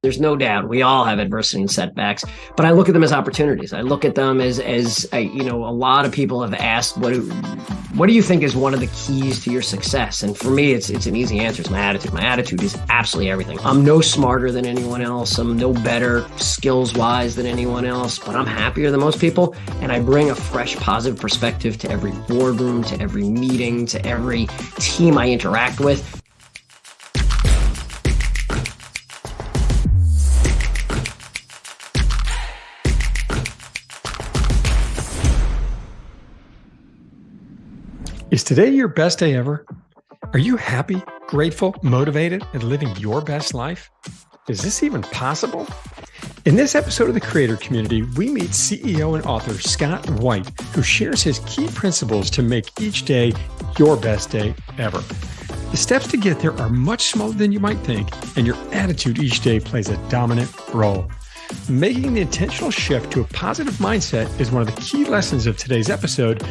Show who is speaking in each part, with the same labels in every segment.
Speaker 1: There's no doubt we all have adversity and setbacks, but I look at them as opportunities. I look at them as a lot of people have asked, what do you think is one of the keys to your success? And for me, it's an easy answer. It's my attitude. My attitude is absolutely everything. I'm no smarter than anyone else. I'm no better skills-wise than anyone else, but I'm happier than most people. And I bring a fresh, positive perspective to every boardroom, to every meeting, to every team I interact with.
Speaker 2: Is today your best day ever? Are you happy, grateful, motivated, and living your best life? Is this even possible? In this episode of the Creator Community, we meet CEO and author Scott White, who shares his key principles to make each day your best day ever. The steps to get there are much smaller than you might think, and your attitude each day plays a dominant role. Making the intentional shift to a positive mindset is one of the key lessons of today's episode,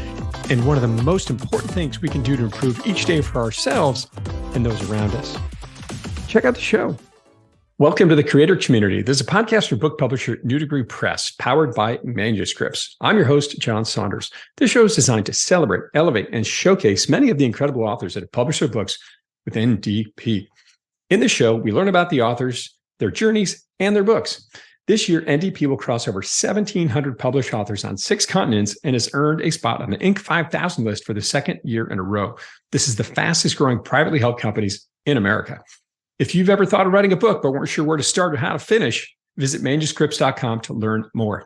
Speaker 2: and one of the most important things we can do to improve each day for ourselves and those around us. Check out the show. Welcome to the Creator Community. This is a podcast for book publisher New Degree Press, powered by Manuscripts. I'm your host, John Saunders. This show is designed to celebrate, elevate, and showcase many of the incredible authors that have published their books with NDP. In this show, we learn about the authors, their journeys, and their books. This year, NDP will cross over 1,700 published authors on 6 continents and has earned a spot on the Inc. 5000 list for the second year in a row. This is the fastest growing privately held companies in America. If you've ever thought of writing a book but weren't sure where to start or how to finish, visit manuscripts.com to learn more.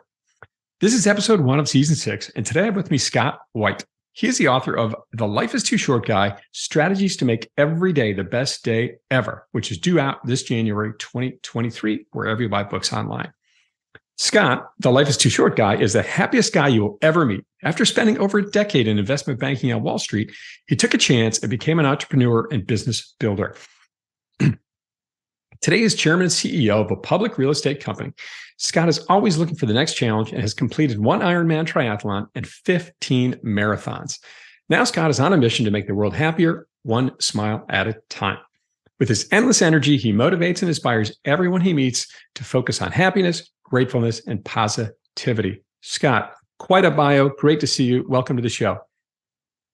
Speaker 2: This is episode 1 of season 6, and today I have with me Scott White. He is the author of The Life is Too Short Guy, Strategies to Make Every Day the Best Day Ever, which is due out this January 2023, wherever you buy books online. Scott, The Life is Too Short Guy, is the happiest guy you will ever meet. After spending over a decade in investment banking on Wall Street, he took a chance and became an entrepreneur and business builder. Today, he's chairman and CEO of a public real estate company. Scott is always looking for the next challenge and has completed 1 Ironman triathlon and 15 marathons. Now, Scott is on a mission to make the world happier, one smile at a time. With his endless energy, he motivates and inspires everyone he meets to focus on happiness, gratefulness, and positivity. Scott, quite a bio. Great to see you. Welcome to the show.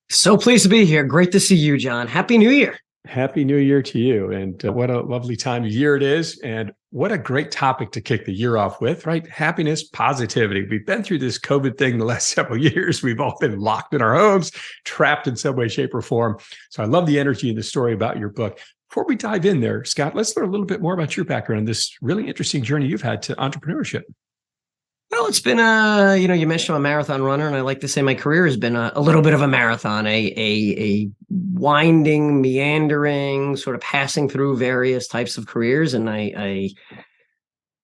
Speaker 1: So pleased to be here. Great to see you, John. Happy New Year.
Speaker 2: Happy New Year to you. And what a lovely time of year it is. And what a great topic to kick the year off with, right? Happiness, positivity. We've been through this COVID thing the last several years. We've all been locked in our homes, trapped in some way, shape, or form. So I love the energy and the story about your book. Before we dive in there, Scott, let's learn a little bit more about your background, this really interesting journey you've had to entrepreneurship.
Speaker 1: Well, it's been you mentioned I'm a marathon runner, and I like to say my career has been a little bit of a marathon, a winding, meandering, sort of passing through various types of careers. And I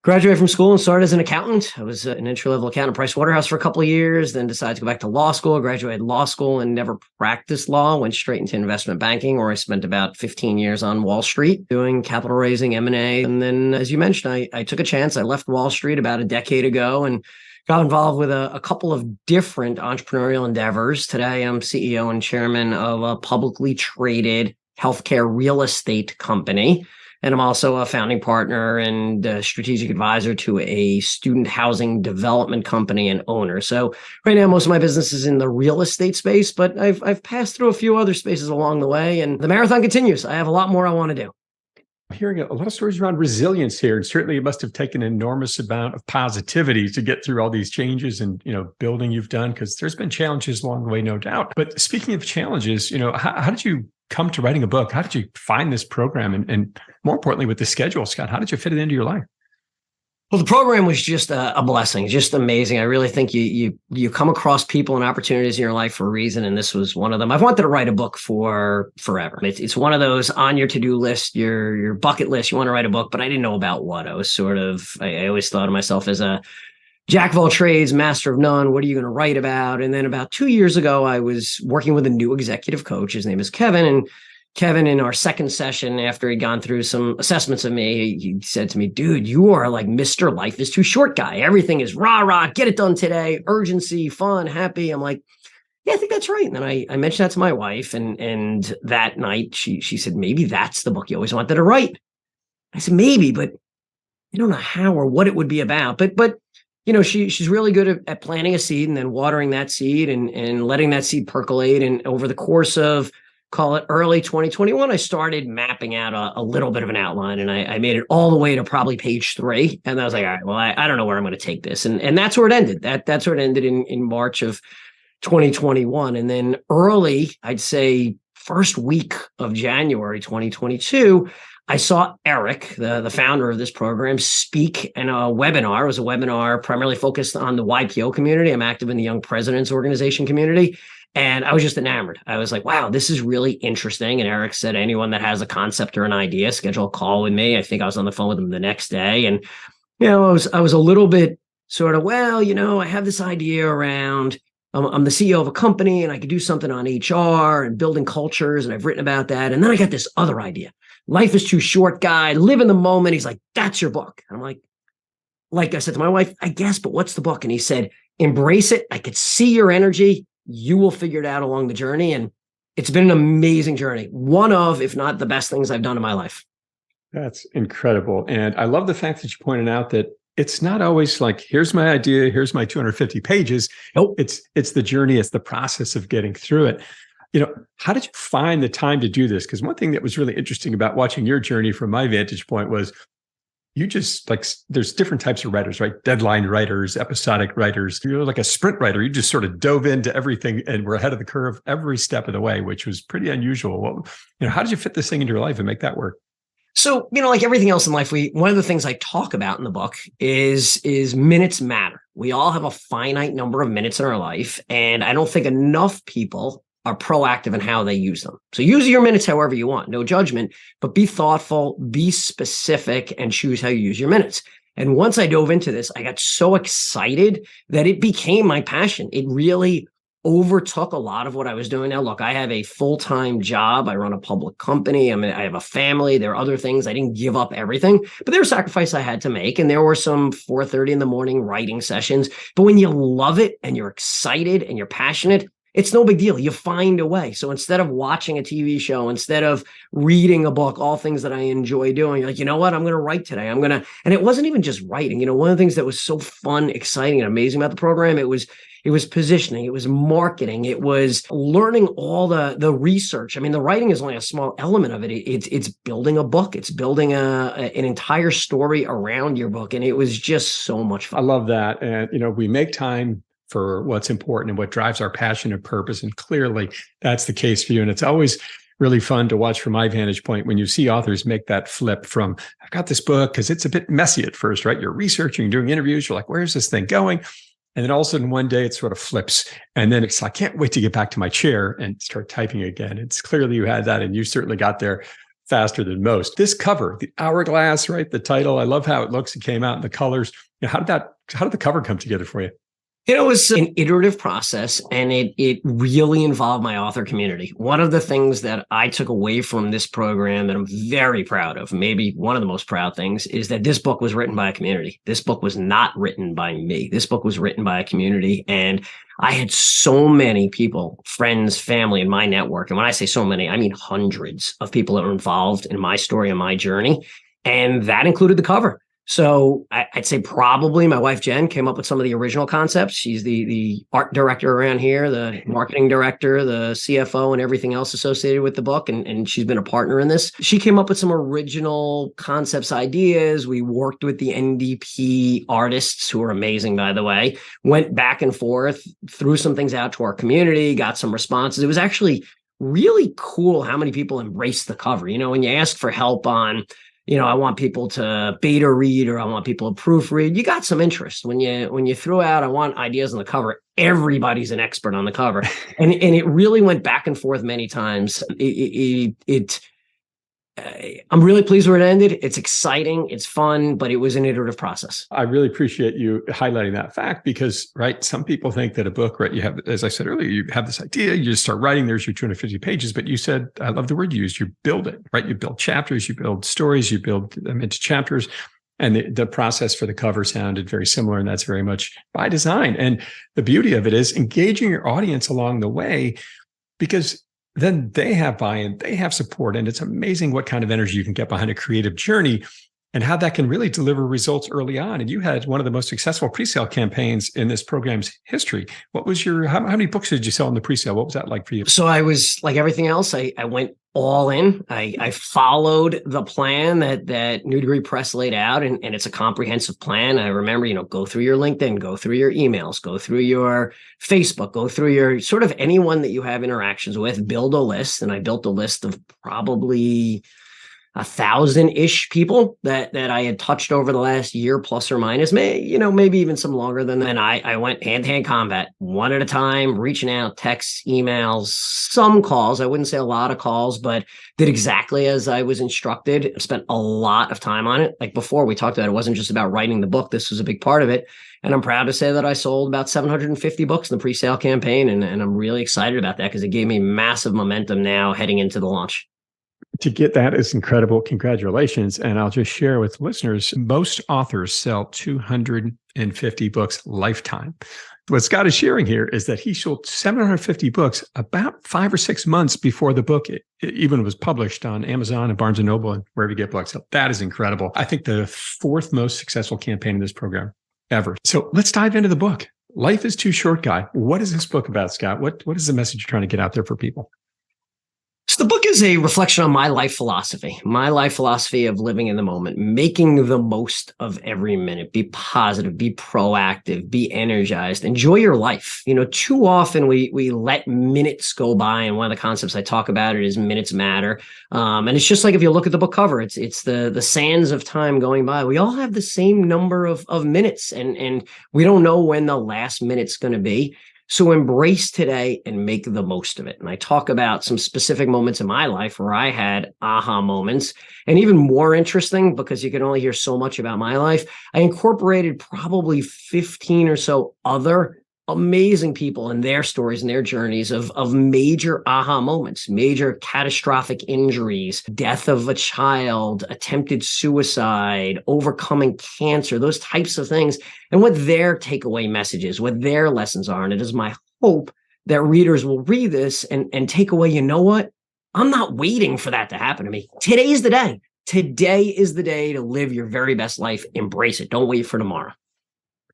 Speaker 1: graduated from school and started as an accountant. I was an entry-level accountant at Price Waterhouse for a couple of years, then decided to go back to law school. I graduated law school and never practiced law, went straight into investment banking, where I spent about 15 years on Wall Street doing capital raising, M&A. And then, as you mentioned, I took a chance. I left Wall Street about a decade ago and got involved with a couple of different entrepreneurial endeavors. Today, I'm CEO and chairman of a publicly traded healthcare real estate company. And I'm also a founding partner and a strategic advisor to a student housing development company and owner. So right now, most of my business is in the real estate space, but I've passed through a few other spaces along the way, and the marathon continues. I have a lot more I want to do.
Speaker 2: I'm hearing a lot of stories around resilience here, and certainly it must have taken an enormous amount of positivity to get through all these changes and building you've done, because there's been challenges along the way, no doubt. But speaking of challenges, how did you come to writing a book? How did you find this program? And more importantly, with the schedule, Scott, how did you fit it into your life?
Speaker 1: Well, the program was just a blessing, just amazing. I really think you come across people and opportunities in your life for a reason, and this was one of them. I've wanted to write a book for forever. It's one of those on your to-do list, your bucket list. You want to write a book, but I didn't know about what. I was I always thought of myself as a jack of all trades, master of none. What are you going to write about? And then about 2 years ago, I was working with a new executive coach. His name is Kevin. And Kevin, in our second session, after he'd gone through some assessments of me, he said to me, dude, you are like Mr. Life is Too Short guy. Everything is rah, rah, get it done today, urgency, fun, happy. I'm like, yeah, I think that's right. And then I mentioned that to my wife. And that night she said, maybe that's the book you always wanted to write. I said, maybe, but I don't know how or what it would be about, but she's really good at planting a seed and then watering that seed and letting that seed percolate. And over the course of, call it early 2021, I started mapping out a little bit of an outline, and I made it all the way to probably page 3. And I was like, all right, well, I don't know where I'm going to take this. And that's where it ended. That's where it ended in March of 2021. And then early, I'd say first week of January 2022, I saw Eric, the founder of this program, speak in a webinar. It was a webinar primarily focused on the YPO community. I'm active in the Young Presidents Organization community. And I was just enamored. I was like, wow, this is really interesting. And Eric said, anyone that has a concept or an idea, schedule a call with me. I think I was on the phone with him the next day. And, I was a little bit sort of, I have this idea around, I'm the CEO of a company and I could do something on HR and building cultures. And I've written about that. And then I got this other idea. Life is Too Short guy, live in the moment. He's like, that's your book. And I'm like I said to my wife, I guess, but what's the book? And he said, embrace it. I could see your energy. You will figure it out along the journey. And it's been an amazing journey. One of, if not the best things I've done in my life.
Speaker 2: That's incredible. And I love the fact that you pointed out that it's not always like, here's my idea, here's my 250 pages.
Speaker 1: Nope.
Speaker 2: It's the journey, it's the process of getting through it. How did you find the time to do this? Because one thing that was really interesting about watching your journey from my vantage point was you just there's different types of writers, right? Deadline writers, episodic writers. You're like a sprint writer. You just sort of dove into everything and were ahead of the curve every step of the way, which was pretty unusual. How did you fit this thing into your life and make that work?
Speaker 1: So, like everything else in life, one of the things I talk about in the book is minutes matter. We all have a finite number of minutes in our life. And I don't think enough people are proactive in how they use them. So use your minutes however you want, no judgment, but be thoughtful, be specific, and choose how you use your minutes. And once I dove into this, I got so excited that it became my passion. It really overtook a lot of what I was doing. Now, look, I have a full-time job. I run a public company. I have a family. There are other things. I didn't give up everything, but there was sacrifice I had to make. And there were some 4:30 in the morning writing sessions. But when you love it and you're excited and you're passionate, it's no big deal. You find a way. So instead of watching a TV show, instead of reading a book, all things that I enjoy doing, you're like, you know what? I'm going to write today. And it wasn't even just writing. One of the things that was so fun, exciting, and amazing about the program, it was positioning, it was marketing, it was learning all the research. I mean, the writing is only a small element of it. It's building a book. It's building an entire story around your book. And it was just so much fun.
Speaker 2: I love that. And, we make time for what's important and what drives our passion and purpose. And clearly that's the case for you. And it's always really fun to watch from my vantage point when you see authors make that flip from, I've got this book, because it's a bit messy at first, right? You're researching, you're doing interviews, you're like, where's this thing going? And then all of a sudden one day it sort of flips. And then it's, I can't wait to get back to my chair and start typing again. It's clearly you had that, and you certainly got there faster than most. This cover, the hourglass, right? The title, I love how it looks. It came out in the colors. How did the cover come together for you?
Speaker 1: It was an iterative process, and it really involved my author community. One of the things that I took away from this program that I'm very proud of, maybe one of the most proud things, is that this book was written by a community. This book was not written by me. This book was written by a community. And I had so many people, friends, family in my network. And when I say so many, I mean hundreds of people that were involved in my story and my journey. And that included the cover. So I'd say probably my wife, Jen, came up with some of the original concepts. She's the art director around here, the marketing director, the CFO, and everything else associated with the book. And she's been a partner in this. She came up with some original concepts, ideas. We worked with the NDP artists, who are amazing, by the way, went back and forth, threw some things out to our community, got some responses. It was actually really cool how many people embraced the cover. When you ask for help on, I want people to beta read, or I want people to proofread, you got some interest. When you threw out, I want ideas on the cover, everybody's an expert on the cover. And it really went back and forth many times. I'm really pleased where it ended. It's exciting. It's fun, but it was an iterative process.
Speaker 2: I really appreciate you highlighting that fact because, right, some people think that a book, right, you have, as I said earlier, you have this idea, you just start writing, there's your 250 pages, but you said, I love the word you used, you build it, right? You build chapters, you build stories, you build them into chapters. And the process for the cover sounded very similar, and that's very much by design. And the beauty of it is engaging your audience along the way, because then they have buy-in, they have support, and it's amazing what kind of energy you can get behind a creative journey. and how that can really deliver results early on. And you had one of the most successful pre-sale campaigns in this program's history. What was how many books did you sell in the pre-sale? What was that like for you?
Speaker 1: So I was like everything else. I went all in. I followed the plan that New Degree Press laid out, and it's a comprehensive plan. I remember, go through your LinkedIn, go through your emails, go through your Facebook, go through your sort of anyone that you have interactions with, build a list. And I built a list of probably 1,000-ish people that I had touched over the last year, plus or minus, maybe even some longer than that. And I went hand-to-hand combat, one at a time, reaching out, texts, emails, some calls. I wouldn't say a lot of calls, but did exactly as I was instructed. Spent a lot of time on it. Like before we talked about, it wasn't just about writing the book. This was a big part of it. And I'm proud to say that I sold about 750 books in the pre-sale campaign. And I'm really excited about that because it gave me massive momentum now heading into the launch.
Speaker 2: To get that is incredible. Congratulations. And I'll just share with listeners, most authors sell 250 books lifetime. What Scott is sharing here is that he sold 750 books about 5 or 6 months before the book it even was published on Amazon and Barnes & Noble and wherever you get books. So that is incredible. I think the 4th most successful campaign in this program ever. So let's dive into the book. Life is Too Short, Guy. What is this book about, Scott? What is the message you're trying to get out there for people?
Speaker 1: So the book is a reflection on my life philosophy of living in the moment, making the most of every minute, be positive, be proactive, be energized, enjoy your life. Too often we let minutes go by. And one of the concepts I talk about it is minutes matter. And it's just like, if you look at the book cover, it's the sands of time going by. We all have the same number of minutes and we don't know when the last minute's going to be. So embrace today and make the most of it. And I talk about some specific moments in my life where I had aha moments. And even more interesting, because you can only hear so much about my life, I incorporated probably 15 or so other amazing people and their stories and their journeys of major aha moments, major catastrophic injuries, death of a child, attempted suicide, overcoming cancer, those types of things, and what their takeaway messages, what their lessons are. And it is my hope that readers will read this and take away, you know what? I'm not waiting for that to happen to me. Today is the day. Today is the day to live your very best life. Embrace it. Don't wait for tomorrow.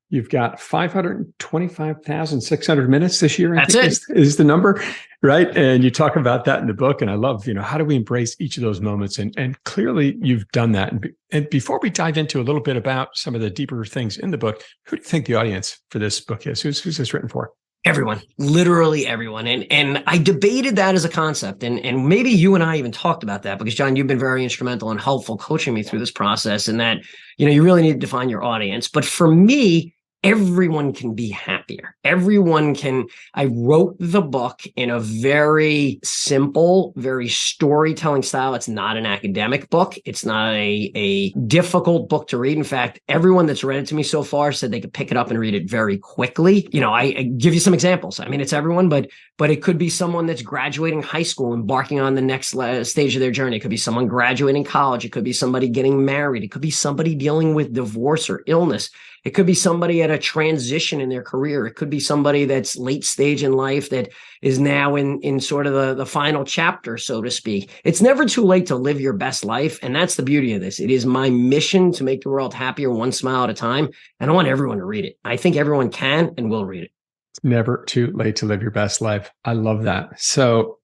Speaker 2: You've got 525,600 minutes this year.
Speaker 1: That's it.
Speaker 2: Is the number, right? And you talk about that in the book. And I love, how do we embrace each of those moments? And clearly you've done that. And before we dive into a little bit about some of the deeper things in the book, who do you think the audience for this book is? Who's this written for?
Speaker 1: Everyone, literally everyone. And I debated that as a concept. And maybe you and I even talked about that because, John, you've been very instrumental and helpful coaching me through this process, and that, you really need to define your audience. But for me, everyone can be happier. I wrote the book in a very simple, very storytelling style. It's not an academic book. It's not a difficult book to read. In fact, everyone that's read it to me so far said they could pick it up and read it very quickly. I give you some examples. I mean, it's everyone, but it could be someone that's graduating high school, embarking on the next stage of their journey. It could be someone graduating college. It could be somebody getting married. It could be somebody dealing with divorce or illness. It could be somebody at a transition in their career. It could be somebody that's late stage in life that is now in sort of the final chapter, so to speak. It's never too late to live your best life. And that's the beauty of this. It is my mission to make the world happier, one smile at a time. And I want everyone to read it. I think everyone can and will read it.
Speaker 2: It's never too late to live your best life. I love that. So,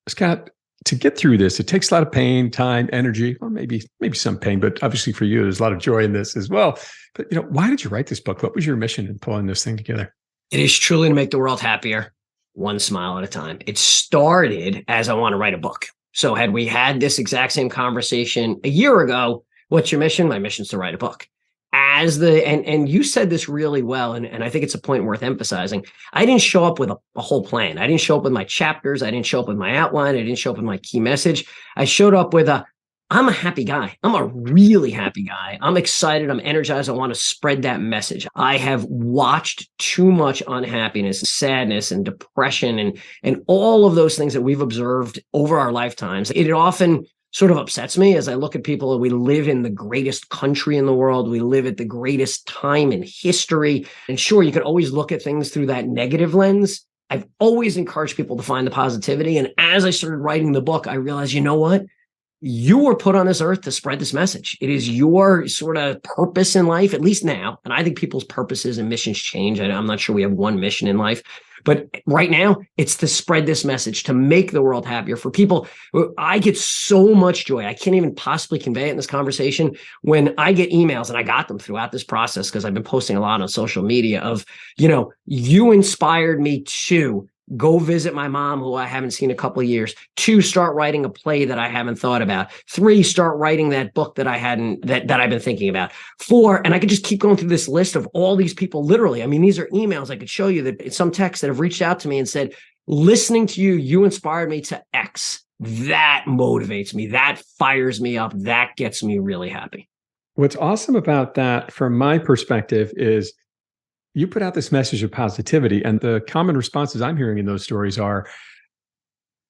Speaker 2: Scott, to get through this, it takes a lot of pain, time, energy, or maybe some pain, but obviously for you, there's a lot of joy in this as well. But, why did you write this book? What was your mission in pulling this thing together?
Speaker 1: It is truly to make the world happier, one smile at a time. It started as I want to write a book. So had we had this exact same conversation a year ago, what's your mission? My mission is to write a book. And you said this really well, and I think it's a point worth emphasizing. I didn't show up with a whole plan. I didn't show up with my chapters. I didn't show up with my outline. I didn't show up with my key message. I showed up with I'm a happy guy. I'm a really happy guy. I'm excited. I'm energized. I want to spread that message. I have watched too much unhappiness, sadness, and depression, and all of those things that we've observed over our lifetimes. It often sort of upsets me as I look at people. We live in the greatest country in the world. We live at the greatest time in history. And sure, you can always look at things through that negative lens. I've always encouraged people to find the positivity. And as I started writing the book, I realized, you know what? you were put on this earth to spread this message. It is your sort of purpose in life, at least now. And I think people's purposes and missions change. I'm not sure we have one mission in life, but right now it's to spread this message, to make the world happier for people. I get so much joy. I can't even possibly convey it in this conversation when I get emails, and I got them throughout this process because I've been posting a lot on social media of, you inspired me to go visit my mom, who I haven't seen in a couple of years. 2, start writing a play that I haven't thought about. 3, start writing that book that that I've been thinking about. 4, and I could just keep going through this list of all these people. Literally, I mean, these are emails I could show you, that some texts that have reached out to me and said, listening to you, you inspired me to X. That motivates me. That fires me up. That gets me really happy.
Speaker 2: What's awesome about that, from my perspective, is you put out this message of positivity, and the common responses I'm hearing in those stories are,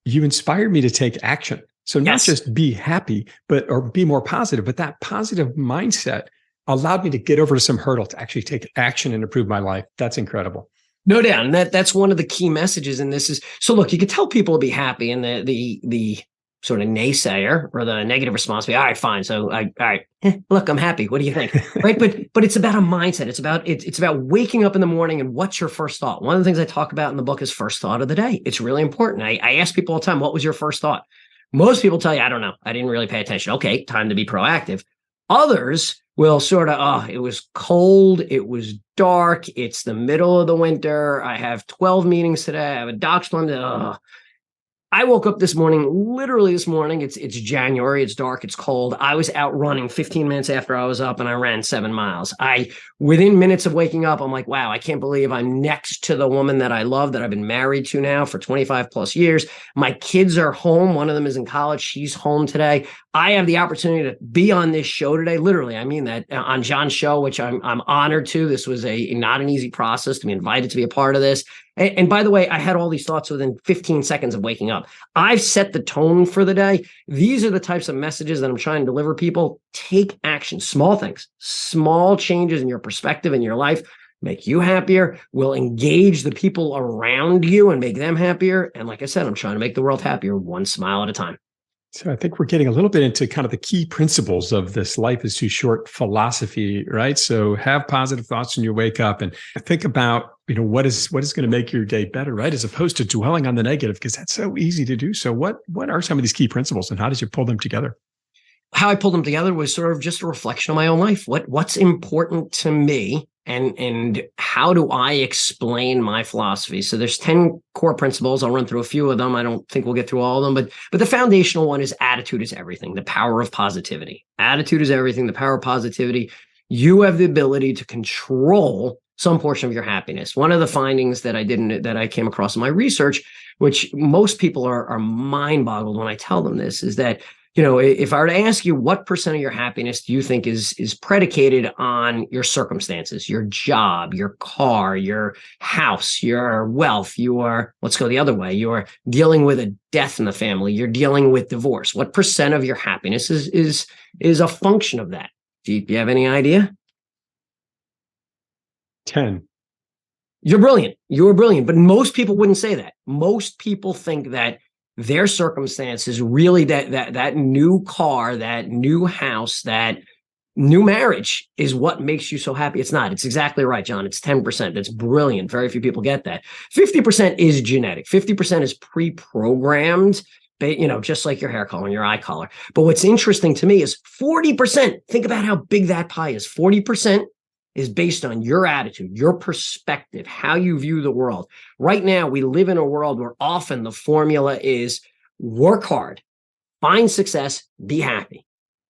Speaker 2: you inspired me to take action. So not just be happy, or be more positive, but that positive mindset allowed me to get over some hurdle to actually take action and improve my life. That's incredible.
Speaker 1: No doubt. And that's one of the key messages in this is, so look, you could tell people to be happy, and the sort of naysayer or the negative response be, all right, fine. So all right, look, I'm happy. What do you think? Right. But it's about a mindset. It's about waking up in the morning and what's your first thought. One of the things I talk about in the book is first thought of the day. It's really important. I ask people all the time, what was your first thought? Most people tell you, I don't know. I didn't really pay attention. Okay, time to be proactive. Others will sort of, it was cold. It was dark. It's the middle of the winter. I have 12 meetings today. I have a doc's appointment. I woke up literally this morning, it's January, it's dark, it's cold. I was out running 15 minutes after I was up, and I ran 7 miles. Within minutes of waking up, I'm like, wow, I can't believe I'm next to the woman that I love, that I've been married to now for 25 plus years. My kids are home. One of them is in college. She's home today. I have the opportunity to be on this show today. Literally, I mean that, on John's show, which I'm honored to. This was not an easy process to be invited to be a part of this. And by the way, I had all these thoughts within 15 seconds of waking up. I've set the tone for the day. These are the types of messages that I'm trying to deliver people. Take action, small things, small changes in your perspective in your life make you happier, will engage the people around you and make them happier. And like I said, I'm trying to make the world happier, one smile at a time.
Speaker 2: So I think we're getting a little bit into kind of the key principles of this life is too short philosophy, right? So have positive thoughts when you wake up, and think about, what is going to make your day better, right? As opposed to dwelling on the negative, because that's so easy to do. So what are some of these key principles, and how did you pull them together?
Speaker 1: How I pulled them together was sort of just a reflection of my own life. What's important to me, and how do I explain my philosophy? So there's 10 core principles. I'll run through a few of them. I don't think we'll get through all of them, but the foundational one is attitude is everything. The power of positivity. Attitude is everything. The power of positivity. You have the ability to control some portion of your happiness. One of the findings that I came across in my research, which most people are mind boggled when I tell them this, is that, if I were to ask you what percent of your happiness do you think is predicated on your circumstances, your job, your car, your house, your wealth, let's go the other way, you're dealing with a death in the family, you're dealing with divorce. What percent of your happiness is a function of that? Do you have any idea?
Speaker 2: 10.
Speaker 1: You're brilliant. You're brilliant. But most people wouldn't say that. Most people think that their circumstances, really that new car, that new house, that new marriage is what makes you so happy. It's not. It's exactly right, John. It's 10%. That's brilliant. Very few people get that. 50% is genetic. 50% is pre-programmed, just like your hair color and your eye color. But what's interesting to me is 40%. Think about how big that pie is. 40% is based on your attitude, your perspective, how you view the world. Right now, we live in a world where often the formula is work hard, find success, be happy.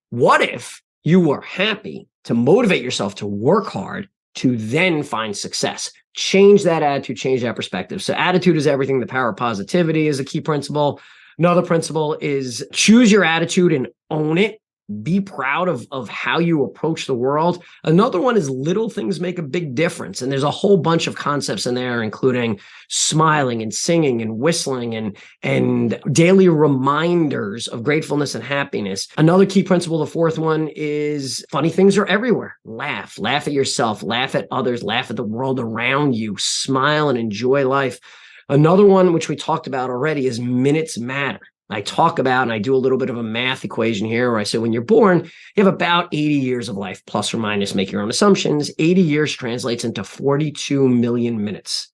Speaker 1: What if you were happy to motivate yourself to work hard to then find success? Change that attitude, change that perspective. So attitude is everything. The power of positivity is a key principle. Another principle is choose your attitude and own it. Be proud of how you approach the world. Another one is little things make a big difference. And there's a whole bunch of concepts in there, including smiling and singing and whistling and daily reminders of gratefulness and happiness. Another key principle, the fourth one, is funny things are everywhere. Laugh at yourself, laugh at others, laugh at the world around you, smile and enjoy life. Another one, which we talked about already, is minutes matter. I talk about, and I do a little bit of a math equation here where I say when you're born, you have about 80 years of life, plus or minus, make your own assumptions. 80 years translates into 42 million minutes.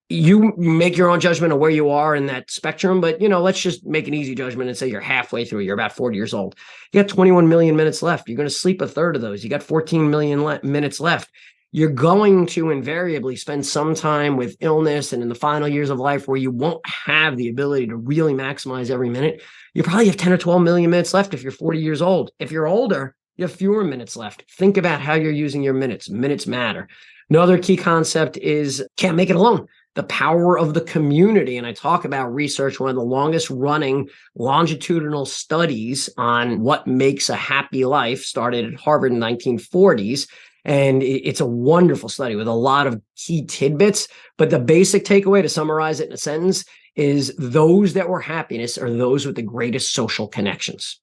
Speaker 1: You make your own judgment of where you are in that spectrum, but let's just make an easy judgment and say you're halfway through. You're about 40 years old. You got 21 million minutes left. You're going to sleep a third of those. You got 14 million minutes left. You're going to invariably spend some time with illness and in the final years of life where you won't have the ability to really maximize every minute. You probably have 10 or 12 million minutes left if you're 40 years old. If you're older, you have fewer minutes left. Think about how you're using your minutes. Minutes matter. Another key concept is can't make it alone. The power of the community. And I talk about research, one of the longest running longitudinal studies on what makes a happy life started at Harvard in the 1940s. And it's a wonderful study with a lot of key tidbits. But the basic takeaway, to summarize it in a sentence, is those that were happiness are those with the greatest social connections.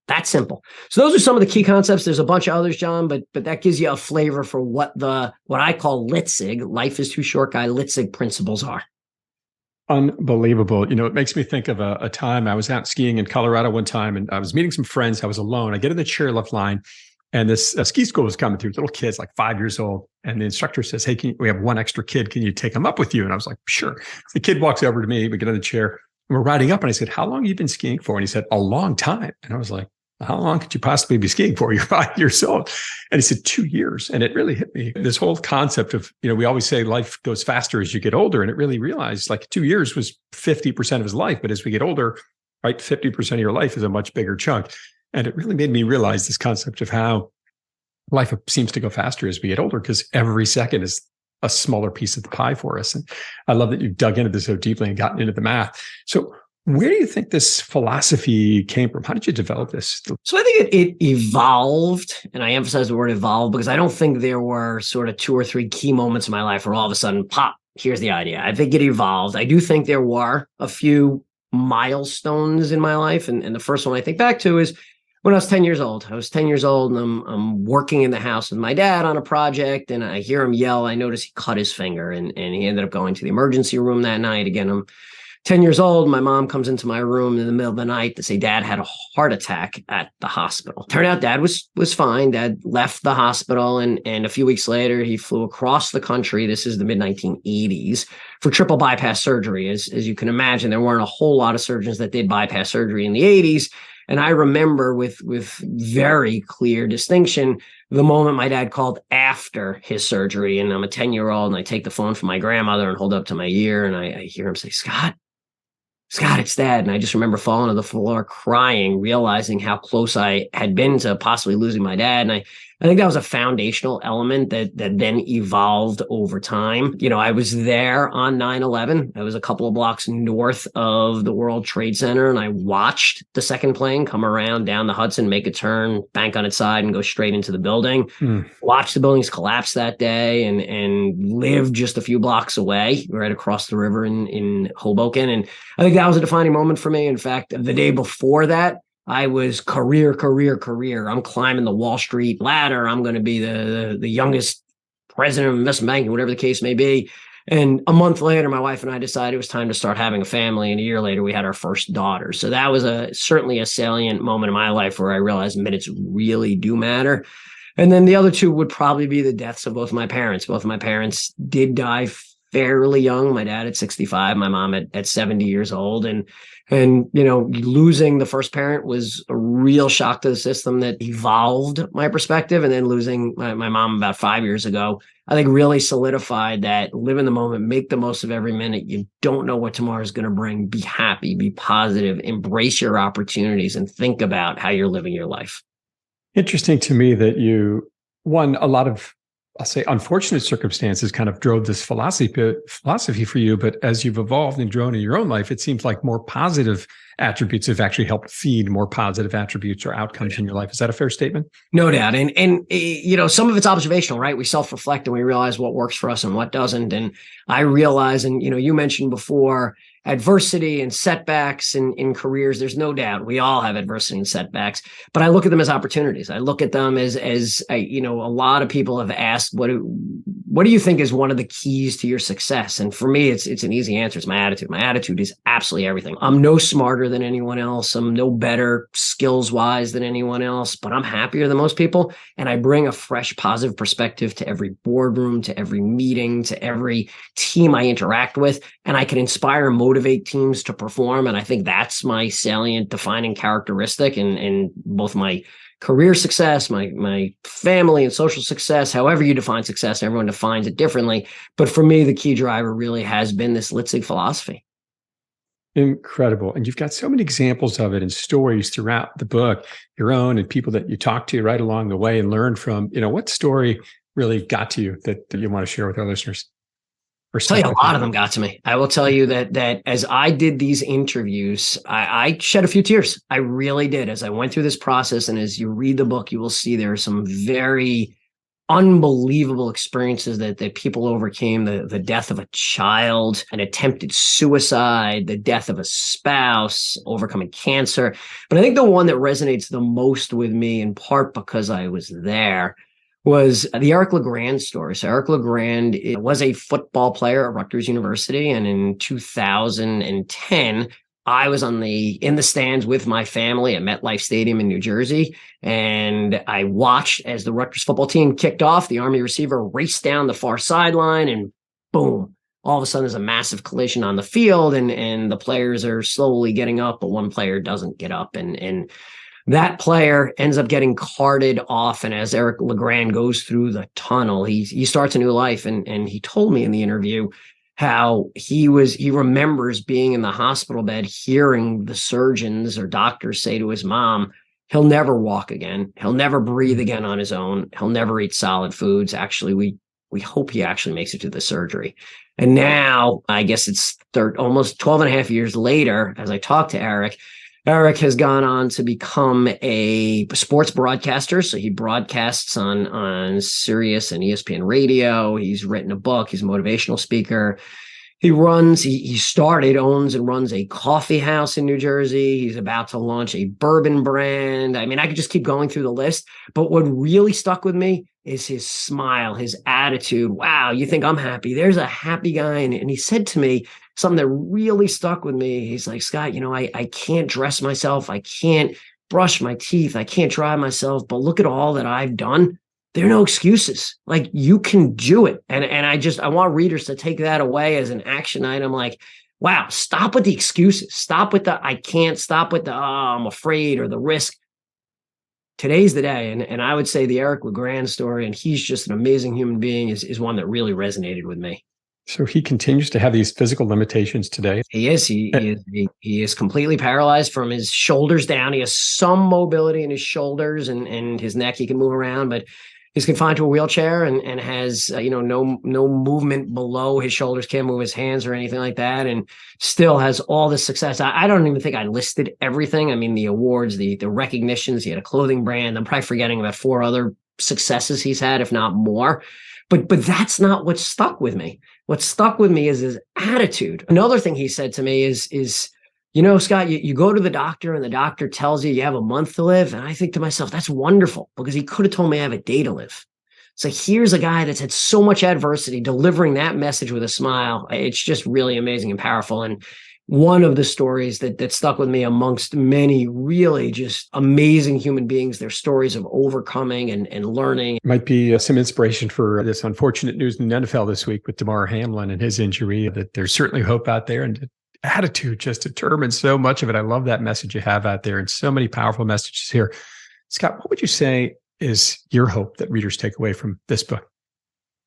Speaker 1: That's simple. So those are some of the key concepts. There's a bunch of others, John, but that gives you a flavor for what I call Litzig, life is too short guy Litzig principles are.
Speaker 2: Unbelievable. It makes me think of a time I was out skiing in Colorado one time, and I was meeting some friends. I was alone. I get in the chairlift line, and this ski school was coming through, little kids, like 5 years old. And the instructor says, hey, we have one extra kid. Can you take him up with you? And I was like, sure. The kid walks over to me. We get in the chair, and we're riding up. And I said, how long have you been skiing for? And he said, a long time. And I was like, how long could you possibly be skiing for? You're 5 years old. And he said, 2 years. And it really hit me. This whole concept of, we always say life goes faster as you get older. And it really realized like 2 years was 50% of his life. But as we get older, right, 50% of your life is a much bigger chunk. And it really made me realize this concept of how life seems to go faster as we get older, because every second is a smaller piece of the pie for us. And I love that you've dug into this so deeply and gotten into the math. So where do you think this philosophy came from? How did you develop this?
Speaker 1: So I think it evolved, and I emphasize the word evolved because I don't think there were sort of 2 or 3 key moments in my life where all of a sudden, pop, here's the idea. I think it evolved. I do think there were a few milestones in my life. And the first one I think back to is when I was 10 years old. I was 10 years old, and I'm working in the house with my dad on a project, and I hear him yell. I notice he cut his finger, and he ended up going to the emergency room that night. Again, I'm 10 years old. My mom comes into my room in the middle of the night to say Dad had a heart attack at the hospital. Turned out Dad was fine. Dad left the hospital, and a few weeks later, he flew across the country. This is the mid-1980s for triple bypass surgery. As you can imagine, there weren't a whole lot of surgeons that did bypass surgery in the 80s. And I remember with very clear distinction, the moment my dad called after his surgery, and I'm a 10-year-old, and I take the phone from my grandmother and hold it up to my ear, and I hear him say, Scott, it's Dad. And I just remember falling to the floor crying, realizing how close I had been to possibly losing my dad. And I think that was a foundational element that then evolved over time. I was there on 9/11. I was a couple of blocks north of the World Trade Center, and I watched the second plane come around down the Hudson, make a turn, bank on its side, and go straight into the building. Watched the buildings collapse that day, and lived just a few blocks away, right across the river in Hoboken. And I think that was a defining moment for me. In fact, the day before that, I was career. I'm climbing the Wall Street ladder. I'm going to be the youngest president of investment banking, whatever the case may be. And a month later, my wife and I decided it was time to start having a family. And a year later, we had our first daughter. So that was certainly a salient moment in my life where I realized minutes really do matter. And then the other two would probably be the deaths of both my parents. Both of my parents did die fairly young. My dad at 65, my mom at 70 years old. And losing the first parent was a real shock to the system that evolved my perspective. And then losing my mom about 5 years ago, I think really solidified that live in the moment, make the most of every minute. You don't know what tomorrow is going to bring. Be happy, be positive, embrace your opportunities, and think about how you're living your life.
Speaker 2: Interesting to me that a lot of, I'll say, unfortunate circumstances kind of drove this philosophy for you. But as you've evolved and grown in your own life, it seems like more positive attributes have actually helped feed more positive attributes or outcomes in your life. Is that a fair statement?
Speaker 1: No doubt. And some of it's observational, right? We self-reflect and we realize what works for us and what doesn't. And I realize, and you mentioned before, adversity and setbacks in careers. There's no doubt we all have adversity and setbacks, but I look at them as opportunities. I look at them as a lot of people have asked, what do you think is one of the keys to your success? And for me, it's an easy answer. It's my attitude. My attitude is absolutely everything. I'm no smarter than anyone else. I'm no better skills wise than anyone else, but I'm happier than most people. And I bring a fresh, positive perspective to every boardroom, to every meeting, to every team I interact with. And I can inspire and motivate teams to perform. And I think that's my salient defining characteristic in both my career success, my family and social success, however you define success, everyone defines it differently. But for me, the key driver really has been this Litzig philosophy.
Speaker 2: Incredible. And you've got so many examples of it and stories throughout the book, your own and people that you talk to right along the way and learn from. What story really got to you that you want to share with our listeners?
Speaker 1: I'll tell you, a lot of them got to me. I will tell you that as I did these interviews, I shed a few tears. I really did. As I went through this process, and as you read the book, you will see there are some very unbelievable experiences that people overcame. The death of a child, an attempted suicide, the death of a spouse, overcoming cancer. But I think the one that resonates the most with me, in part because I was there, was the Eric LeGrand story. So Eric LeGrand was a football player at Rutgers University. And in 2010, I was in the stands with my family at MetLife Stadium in New Jersey. And I watched as the Rutgers football team kicked off. The Army receiver raced down the far sideline and boom, all of a sudden there's a massive collision on the field and the players are slowly getting up, but one player doesn't get up. And that player ends up getting carted off. And as Eric LeGrand goes through the tunnel, he starts a new life. And he told me in the interview how he remembers being in the hospital bed, hearing the surgeons or doctors say to his mom, he'll never walk again. He'll never breathe again on his own. He'll never eat solid foods. Actually, we hope he actually makes it to the surgery. And now, I guess it's almost 12 and a half years later, as I talk to Eric has gone on to become a sports broadcaster. So he broadcasts on Sirius and ESPN radio. He's written a book. He's a motivational speaker. He owns and runs a coffee house in New Jersey. He's about to launch a bourbon brand. I mean, I could just keep going through the list. But what really stuck with me is his smile, his attitude. Wow, you think I'm happy? There's a happy guy. And he said to me something that really stuck with me. He's like, Scott, I can't dress myself. I can't brush my teeth. I can't dry myself. But look at all that I've done. There are no excuses. Like, you can do it. And I want readers to take that away as an action item. Like, wow, stop with the excuses. Stop with the I can't. Stop with the I'm afraid or the risk. Today's the day. And I would say the Eric LeGrand story, and he's just an amazing human being, is one that really resonated with me.
Speaker 2: So he continues to have these physical limitations today.
Speaker 1: He is. He is completely paralyzed from his shoulders down. He has some mobility in his shoulders and his neck. He can move around, but he's confined to a wheelchair and has no movement below his shoulders. Can't move his hands or anything like that, and still has all this success. I don't even think I listed everything. I mean, the awards, the recognitions. He had a clothing brand. I'm probably forgetting about 4 other successes he's had, if not more. But that's not what stuck with me. What stuck with me is his attitude. Another thing he said to me is Scott, you go to the doctor and the doctor tells you have a month to live. And I think to myself, that's wonderful, because he could have told me I have a day to live. So here's a guy that's had so much adversity, delivering that message with a smile. It's just really amazing and powerful. And one of the stories that stuck with me amongst many really just amazing human beings, their stories of overcoming and learning.
Speaker 2: Might be some inspiration for this unfortunate news in the NFL this week with Damar Hamlin and his injury, that there's certainly hope out there, and attitude just determines so much of it. I love that message you have out there, and so many powerful messages here. Scott, what would you say is your hope that readers take away from this book?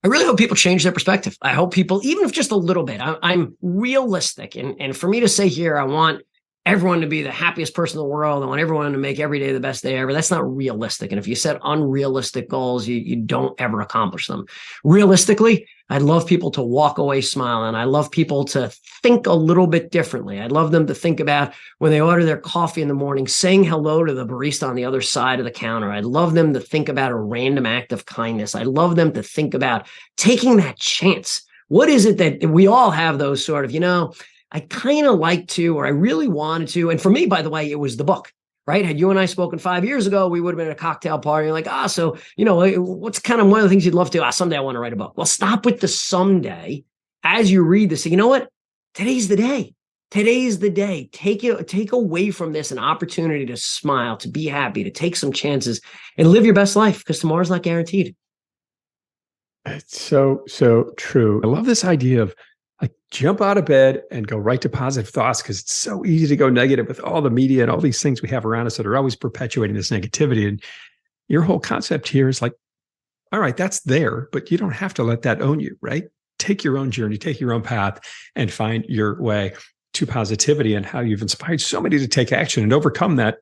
Speaker 1: I really hope people change their perspective. I hope people, even if just a little bit, I'm realistic. And for me to say here, I want everyone to be the happiest person in the world. I want everyone to make every day the best day ever. That's not realistic. And if you set unrealistic goals, you don't ever accomplish them. Realistically, I'd love people to walk away smiling. I love people to think a little bit differently. I'd love them to think about when they order their coffee in the morning, saying hello to the barista on the other side of the counter. I'd love them to think about a random act of kindness. I'd love them to think about taking that chance. What is it that we all have those sort of, I kind of like to, or I really wanted to. And for me, by the way, it was the book, right? Had you and I spoken 5 years ago, we would have been at a cocktail party. Like, so, what's kind of one of the things you'd love to? Someday I want to write a book. Well, stop with the someday. As you read this, say, you know what? Today's the day. Today's the day. Take away from this an opportunity to smile, to be happy, to take some chances and live your best life, because tomorrow's not guaranteed.
Speaker 2: It's so true. I love this idea of like jump out of bed and go right to positive thoughts, because it's so easy to go negative with all the media and all these things we have around us that are always perpetuating this negativity. And your whole concept here is like, all right, that's there, but you don't have to let that own you, right? Take your own journey, take your own path, and find your way to positivity, and how you've inspired so many to take action and overcome that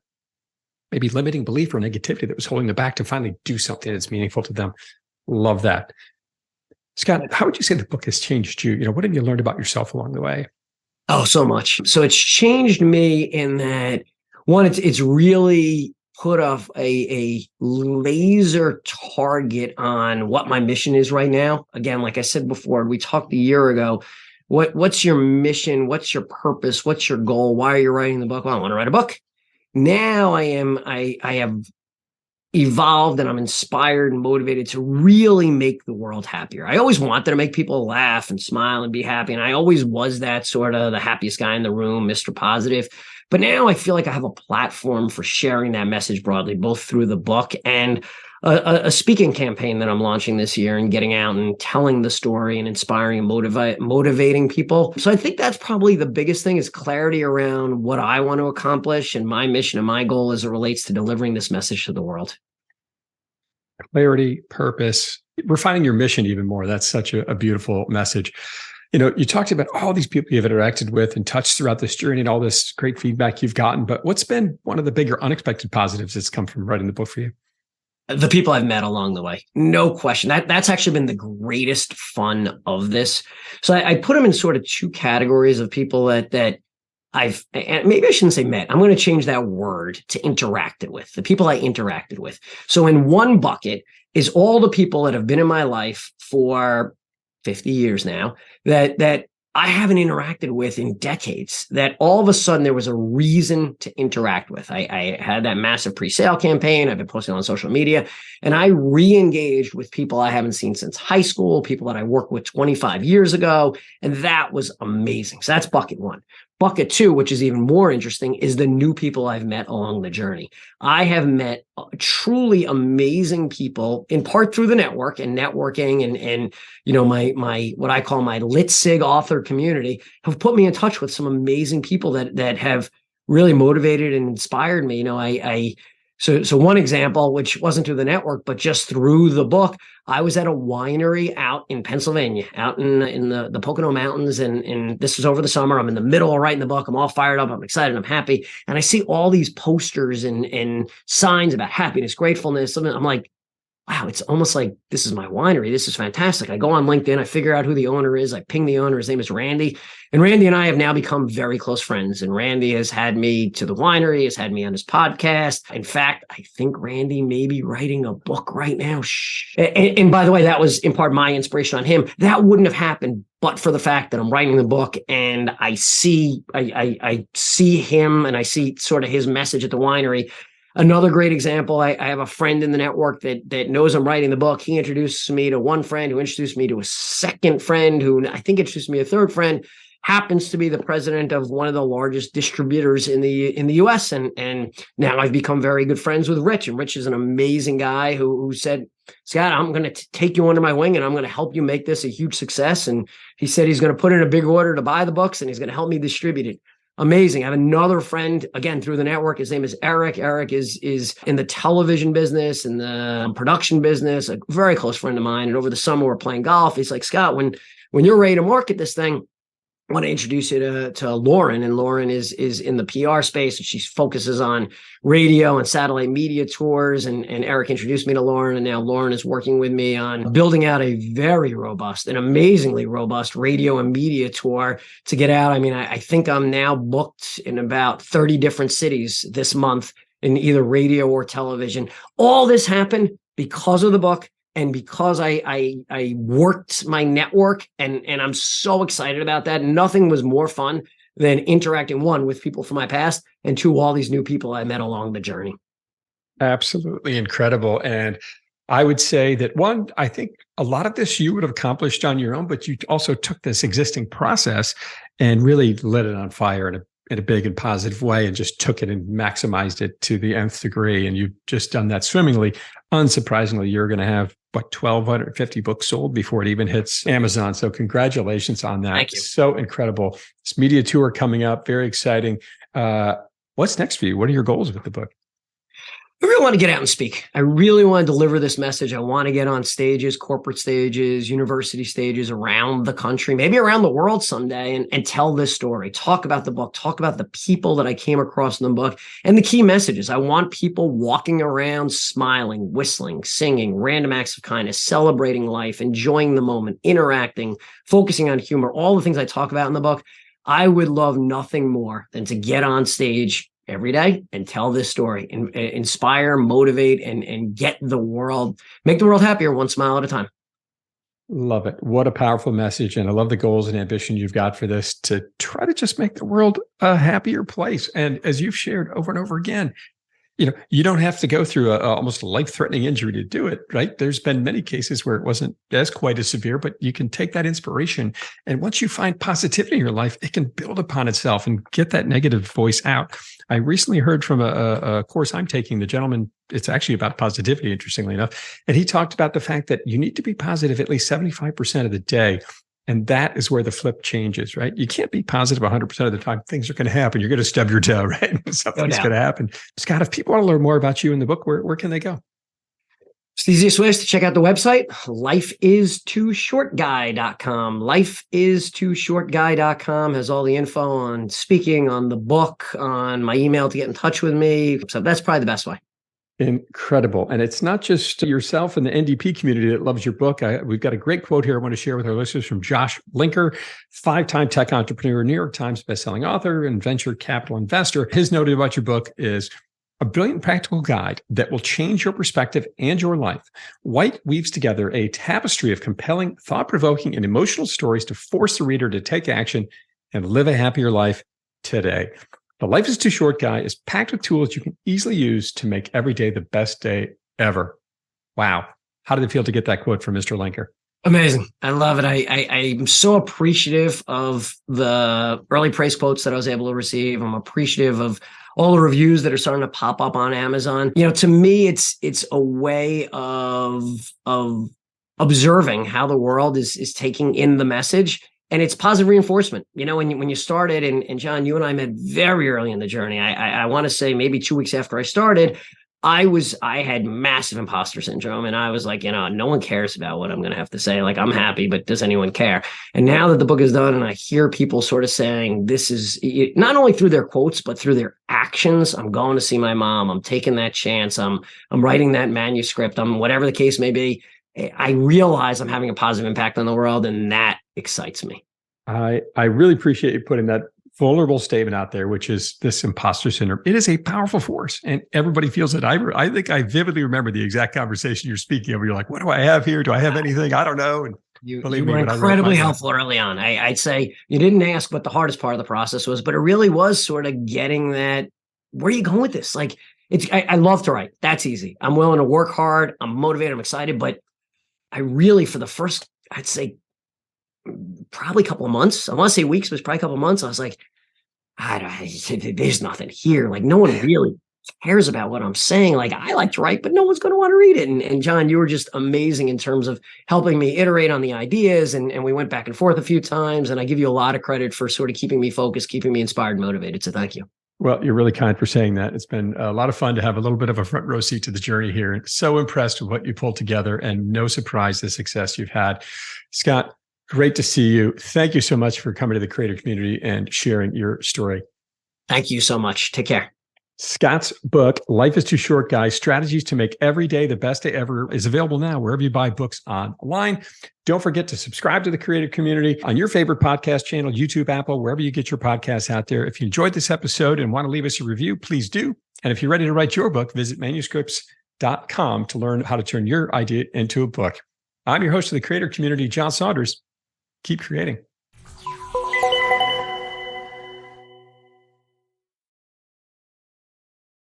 Speaker 2: maybe limiting belief or negativity that was holding them back to finally do something that's meaningful to them. Love that. Scott, how would you say the book has changed you? What have you learned about yourself along the way?
Speaker 1: Oh, so much. So it's changed me in that, one, it's really put off a laser target on what my mission is right now. Again, like I said before, we talked a year ago. What's your mission? What's your purpose? What's your goal? Why are you writing the book? Well, I want to write a book. Now I have evolved, and I'm inspired and motivated to really make the world happier. I always wanted to make people laugh and smile and be happy. And I always was that sort of the happiest guy in the room, Mr. Positive. But now I feel like I have a platform for sharing that message broadly, both through the book and a speaking campaign that I'm launching this year, and getting out and telling the story and inspiring and motivating people. So I think that's probably the biggest thing, is clarity around what I want to accomplish and my mission and my goal as it relates to delivering this message to the world.
Speaker 2: Clarity, purpose, refining your mission even more. That's such a beautiful message. You talked about all these people you've interacted with and touched throughout this journey and all this great feedback you've gotten, but what's been one of the bigger unexpected positives that's come from writing the book for you?
Speaker 1: The people I've met along the way, no question. That's actually been the greatest fun of this. So I put them in sort of two categories of people that I've, and maybe I shouldn't say met. I'm going to change that word to interacted with, the people I interacted with. So in one bucket is all the people that have been in my life for 50 years now that I haven't interacted with in decades, that all of a sudden there was a reason to interact with. I had that massive pre-sale campaign. I've been posting on social media, and I re-engaged with people I haven't seen since high school, people that I worked with 25 years ago. And that was amazing. So that's bucket one. Bucket two, which is even more interesting, is the new people I've met along the journey. I have met truly amazing people, in part through the network and networking, and my what I call my LitSig author community have put me in touch with some amazing people that have really motivated and inspired me. So one example, which wasn't through the network, but just through the book, I was at a winery out in Pennsylvania, out in the Pocono Mountains. And this was over the summer. I'm in the middle of writing the book. I'm all fired up. I'm excited. I'm happy. And I see all these posters and signs about happiness, gratefulness. I'm like, wow, it's almost like this is my winery. This is fantastic. I go on LinkedIn. I figure out who the owner is. I ping the owner. His name is Randy. And Randy and I have now become very close friends. And Randy has had me to the winery, has had me on his podcast. In fact, I think Randy may be writing a book right now. And by the way, that was in part my inspiration on him. That wouldn't have happened but for the fact that I'm writing the book, and I see him, and I see sort of his message at the winery. Another great example, I have a friend in the network that knows I'm writing the book. He introduced me to one friend who introduced me to a second friend who I think introduced me to a third friend, happens to be the president of one of the largest distributors in the US. And now I've become very good friends with Rich. And Rich is an amazing guy who said, Scott, I'm going to take you under my wing, and I'm going to help you make this a huge success. And he said he's going to put in a big order to buy the books, and he's going to help me distribute it. Amazing. I have another friend, again, through the network. His name is Eric. Eric is in the television business and the production business, a very close friend of mine. And over the summer, we're playing golf. He's like, Scott, when you're ready to market this thing, I want to introduce you to Lauren. And Lauren is in the PR space, and she focuses on radio and satellite media tours. And Eric introduced me to Lauren, and now Lauren is working with me on building out a very robust, an amazingly robust radio and media tour to get out. I mean, I think I'm now booked in about 30 different cities this month in either radio or television. All this happened because of the book. And because I worked my network, and I'm so excited about that. Nothing was more fun than interacting, one, with people from my past, and two, all these new people I met along the journey.
Speaker 2: Absolutely incredible. And I would say that one, I think a lot of this you would have accomplished on your own, but you also took this existing process and really lit it on fire in a big and positive way and just took it and maximized it to the nth degree. And you've just done that swimmingly. Unsurprisingly, you're going to have 1,250 books sold before it even hits Amazon. So congratulations on that.
Speaker 1: Thank you.
Speaker 2: So incredible. This media tour coming up, very exciting. What's next for you? What are your goals with the book?
Speaker 1: I really want to get out and speak. I really want to deliver this message. I want to get on stages, corporate stages, university stages around the country, maybe around the world someday, and tell this story. Talk about the book, talk about the people that I came across in the book, and the key messages. I want people walking around smiling, whistling, singing, random acts of kindness, celebrating life, enjoying the moment, interacting, focusing on humor, all the things I talk about in the book. I would love nothing more than to get on stage every day and tell this story and inspire, motivate, and get the world, make the world happier one smile at a time.
Speaker 2: Love it. What a powerful message. And I love the goals and ambition you've got for this to try to just make the world a happier place. And as you've shared over and over again, you don't have to go through almost a life-threatening injury to do it, right? There's been many cases where it wasn't as quite as severe, but you can take that inspiration. And once you find positivity in your life, it can build upon itself and get that negative voice out. I recently heard from a course I'm taking, the gentleman, it's actually about positivity, interestingly enough. And he talked about the fact that you need to be positive at least 75% of the day. And that is where the flip changes, right? You can't be positive 100% of the time. Things are going to happen. You're going to stub your toe, right? Something's going to happen. Scott, if people want to learn more about you in the book, where can they go?
Speaker 1: It's the easiest way is to check out the website, lifeistooshortguy.com. Lifeistooshortguy.com has all the info on speaking, on the book, on my email to get in touch with me. So that's probably the best way.
Speaker 2: Incredible. And it's not just yourself and the NDP community that loves your book. We've got a great quote here I want to share with our listeners from Josh Linker, 5-time tech entrepreneur, New York Times bestselling author, and venture capital investor. His note about your book is a brilliant practical guide that will change your perspective and your life. White weaves together a tapestry of compelling, thought-provoking, and emotional stories to force the reader to take action and live a happier life today. The Life is Too Short Guy is packed with tools you can easily use to make every day the best day ever. Wow. How did it feel to get that quote from Mr. Linker?
Speaker 1: Amazing. I love it. I'm so appreciative of the early praise quotes that I was able to receive. I'm appreciative of all the reviews that are starting to pop up on Amazon. To me, it's a way of observing how the world is taking in the message. And it's positive reinforcement. When you started, and John, you and I met very early in the journey. I want to say maybe 2 weeks after I started, I had massive imposter syndrome. And I was like, no one cares about what I'm going to have to say. Like, I'm happy, but does anyone care? And now that the book is done and I hear people sort of saying this is not only through their quotes, but through their actions. I'm going to see my mom. I'm taking that chance. I'm writing that manuscript. Whatever the case may be. I realize I'm having a positive impact on the world, and that excites me.
Speaker 2: I really appreciate you putting that vulnerable statement out there, which is this imposter syndrome. It is a powerful force, and everybody feels it. I think I vividly remember the exact conversation you're speaking of. You're like, what do I have here? Do I have anything? I don't know. And
Speaker 1: you were incredibly helpful early on. I'd say you didn't ask what the hardest part of the process was, but it really was sort of getting that, where are you going with this? Like, I love to write. That's easy. I'm willing to work hard. I'm motivated. I'm excited, but I really, for the first, I'd say probably a couple of months, I want to say weeks, but it's probably a couple of months. I was like, there's nothing here. Like, no one really cares about what I'm saying. Like, I like to write, but no one's going to want to read it. And John, you were just amazing in terms of helping me iterate on the ideas. And we went back and forth a few times. And I give you a lot of credit for sort of keeping me focused, keeping me inspired, motivated. So thank you.
Speaker 2: Well, you're really kind for saying that. It's been a lot of fun to have a little bit of a front row seat to the journey here. And so impressed with what you pulled together, and no surprise the success you've had. Scott, great to see you. Thank you so much for coming to the creator community and sharing your story.
Speaker 1: Thank you so much. Take care.
Speaker 2: Scott's book, Life is Too Short, Guy, Strategies to Make Every Day the Best Day Ever, is available now wherever you buy books online. Don't forget to subscribe to the creator community on your favorite podcast channel, YouTube, Apple, wherever you get your podcasts out there. If you enjoyed this episode and want to leave us a review, please do. And if you're ready to write your book, visit manuscripts.com to learn how to turn your idea into a book. I'm your host of the creator community, John Saunders. Keep creating.